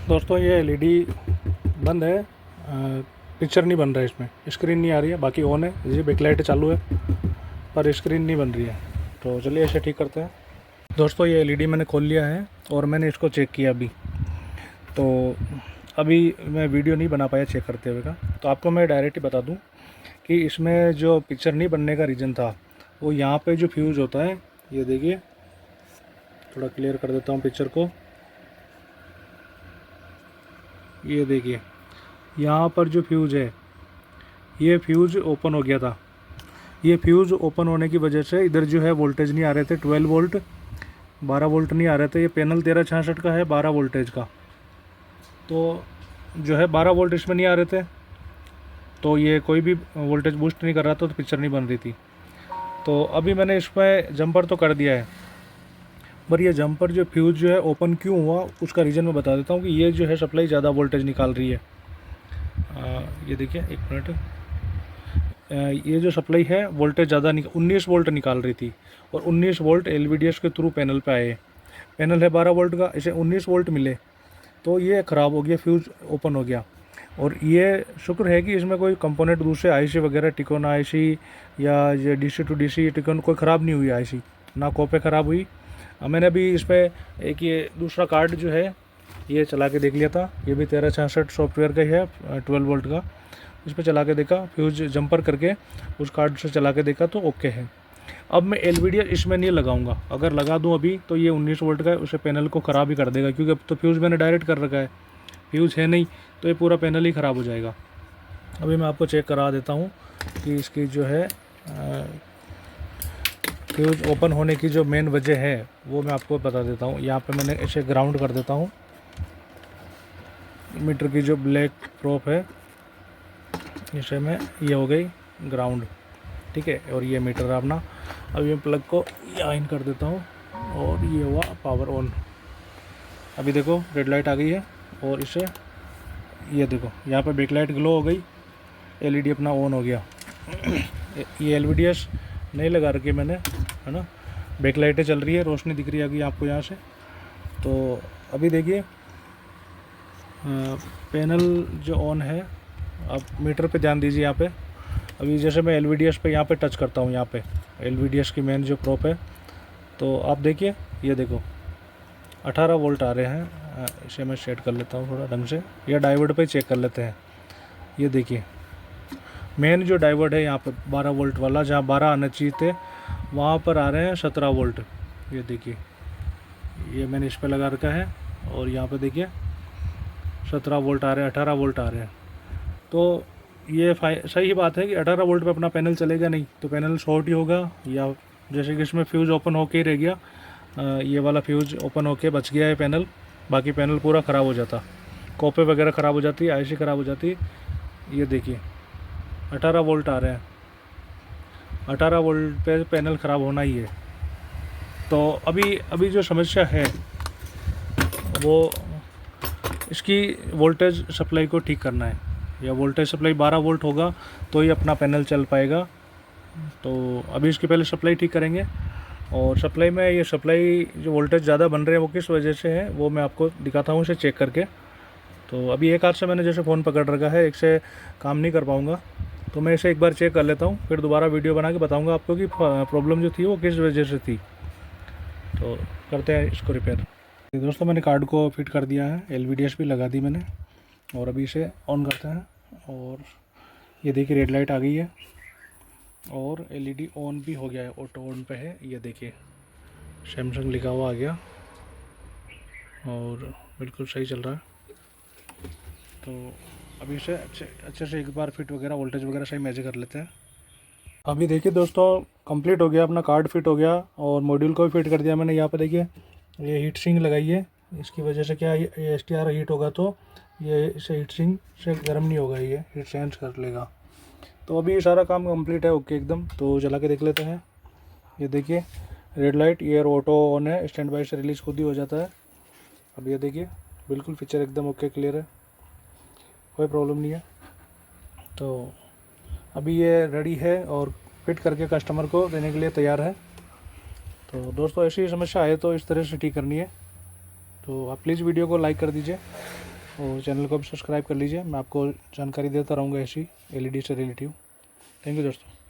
दोस्तों ये एलईडी बंद है, पिक्चर नहीं बन रहा है, इसमें स्क्रीन नहीं आ रही है, बाकी ऑन है, ये बैकलाइट चालू है पर स्क्रीन नहीं बन रही है। तो चलिए इसे ठीक करते हैं। दोस्तों ये एलईडी मैंने खोल लिया है और मैंने इसको चेक किया अभी। तो अभी मैं वीडियो नहीं बना पाया चेक करते हुए का, तो आपको मैं डायरेक्ट ही बता दूं कि इसमें जो पिक्चर नहीं बनने का रीज़न था वो यहाँ पे जो फ्यूज़ होता है, ये देखिए, थोड़ा क्लियर कर देता हूँ पिक्चर को। ये देखिए यहाँ पर जो फ्यूज़ है, ये फ्यूज़ ओपन हो गया था। ये फ्यूज़ ओपन होने की वजह से इधर जो है वोल्टेज नहीं आ रहे थे, 12 वोल्ट 12 वोल्ट नहीं आ रहे थे। ये पैनल 1366 का है, 12 वोल्टेज का, तो जो है 12 वोल्ट इसमें नहीं आ रहे थे, तो ये कोई भी वोल्टेज बूस्ट नहीं कर रहा था, तो पिक्चर नहीं बन रही थी। तो अभी मैंने इसमें जंपर तो कर दिया है, पर ये जंपर जो फ्यूज़ जो है ओपन क्यों हुआ उसका रीज़न मैं बता देता हूँ कि ये जो है सप्लाई ज़्यादा वोल्टेज निकाल रही है। ये देखिए, एक मिनट, ये जो सप्लाई है वोल्टेज ज़्यादा 19 वोल्ट निकाल रही थी, और 19 वोल्ट एलवीडीएस के थ्रू पैनल पे आए। पैनल है 12 वोल्ट का, इसे 19 वोल्ट मिले, तो ये ख़राब हो गया, फ्यूज़ ओपन हो गया। और ये शुक्र है कि इसमें कोई कंपोनेंट दूसरे आईसी वगैरह, टिकोन आईसी या ये डीसी टू डीसी टिकोन कोई ख़राब नहीं हुई आईसी, ना कॉपे ख़राब हुई। मैंने अभी इस पर एक ये दूसरा कार्ड जो है ये चला के देख लिया था, ये भी 1366 सॉफ्टवेयर का ही है, 12 वोल्ट का। इस पर चला के देखा, फ्यूज जंपर करके उस कार्ड से चला के देखा तो ओके है। अब मैं एलवीडीएस इसमें नहीं लगाऊंगा, अगर लगा दूं अभी तो ये 19 वोल्ट का है, उसे पैनल को ख़राब ही कर देगा, क्योंकि अब तो फ्यूज़ मैंने डायरेक्ट कर रखा है, फ्यूज़ है नहीं, तो ये पूरा पैनल ही ख़राब हो जाएगा। अभी मैं आपको चेक करा देता हूँ कि इसकी जो है फ्यूज़ ओपन होने की जो मेन वजह है वो मैं आपको बता देता हूँ। यहाँ पे मैंने इसे ग्राउंड कर देता हूँ, मीटर की जो ब्लैक प्रोप है इसे मैं, ये हो गई ग्राउंड, ठीक है। और ये मीटर है अपना। अब ये प्लग को यहाँ इन कर देता हूँ और ये हुआ पावर ऑन। अभी देखो रेड लाइट आ गई है, और इसे ये देखो यहाँ पे बैक लाइट ग्लो हो गई, एलईडी अपना ऑन हो गया। ये एलवीडीएस नहीं लगा रखी मैंने, है ना, बैक लाइटें चल रही है, रोशनी दिख रही है आपको यहाँ से। तो अभी देखिए पैनल जो ऑन है, आप मीटर पे ध्यान दीजिए यहाँ पे। अभी जैसे मैं एलवीडीएस पे यहाँ पे टच करता हूँ, यहाँ पे एलवीडीएस की मेन जो प्रोप है, तो आप देखिए, ये देखो 18 वोल्ट आ रहे हैं। इसे मैं सेट कर लेता हूँ थोड़ा ढंग से, या डायोड पे चेक कर लेते हैं। ये देखिए मेन जो डायोड है यहाँ पे 12 वोल्ट वाला, जहाँ 12 आना चाहिए थे वहाँ पर आ रहे हैं 17 वोल्ट। ये देखिए, ये मैंने इस पर लगा रखा है, और यहाँ पे देखिए 17 वोल्ट आ रहे हैं, 18 वोल्ट आ रहे हैं। तो ये सही बात है कि 18 वोल्ट पे अपना पैनल चलेगा नहीं, तो पैनल शॉर्ट ही होगा, या जैसे कि इसमें फ्यूज़ ओपन होके ही रह गया, ये वाला फ्यूज़ ओपन होके बच गया है पैनल, बाकी पैनल पूरा ख़राब हो जाता, कॉपे वगैरह ख़राब हो जाती, आईसी ख़राब हो जाती। ये देखिए 18 वोल्ट आ रहे हैं, 18 वोल्ट पे पैनल ख़राब होना ही है। तो अभी जो समस्या है वो इसकी वोल्टेज सप्लाई को ठीक करना है, या वोल्टेज सप्लाई 12 वोल्ट होगा तो ही अपना पैनल चल पाएगा। तो अभी इसकी पहले सप्लाई ठीक करेंगे, और सप्लाई में ये सप्लाई जो वोल्टेज ज़्यादा बन रहे हैं वो किस वजह से है वो मैं आपको दिखाता हूँ इसे चेक करके। तो अभी एक हाथ से मैंने जैसे फ़ोन पकड़ रखा है, एक से काम नहीं कर पाऊँगा, तो मैं इसे एक बार चेक कर लेता हूँ, फिर दोबारा वीडियो बना के बताऊँगा आपको कि प्रॉब्लम जो थी वो किस वजह से थी। तो करते हैं इसको रिपेयर। दोस्तों मैंने कार्ड को फिट कर दिया है, एलवीडीएस भी लगा दी मैंने, और अभी इसे ऑन करते हैं। और ये देखिए रेड लाइट आ गई है, और एलईडी ऑन भी हो गया है, ऑटो ऑन पे है। ये देखिए सैमसंग लिखा हुआ आ गया, और बिल्कुल सही चल रहा है। तो अभी इसे अच्छे से एक बार फिट वगैरह, वोल्टेज वगैरह सही मेजर कर लेते हैं। अभी देखिए दोस्तों कंप्लीट हो गया, अपना कार्ड फिट हो गया, और मॉड्यूल को भी फिट कर दिया मैंने। यहाँ पे देखिए ये हीट सिंक लगाई है, इसकी वजह से क्या ये एसटीआर हीट होगा तो ये इसे हीट सिंक से गर्म नहीं होगा, ये हीट सेंस कर लेगा। तो अभी ये सारा काम कंप्लीट है, ओके एकदम। तो चला के देख लेते हैं। ये देखिए रेड लाइट, ये ऑटो ऑन है, स्टैंड बाई से रिलीज़ खुद ही हो जाता है। अब ये देखिए बिल्कुल पिक्चर एकदम ओके क्लियर है, कोई प्रॉब्लम नहीं है। तो अभी ये रेडी है और फिट करके कस्टमर को देने के लिए तैयार है। तो दोस्तों ऐसी समस्या आए तो इस तरह से ठीक करनी है। तो आप प्लीज़ वीडियो को लाइक कर दीजिए, और चैनल को भी सब्सक्राइब कर लीजिए। मैं आपको जानकारी देता रहूँगा ऐसी LED से रिलेटिव। थैंक यू दोस्तों।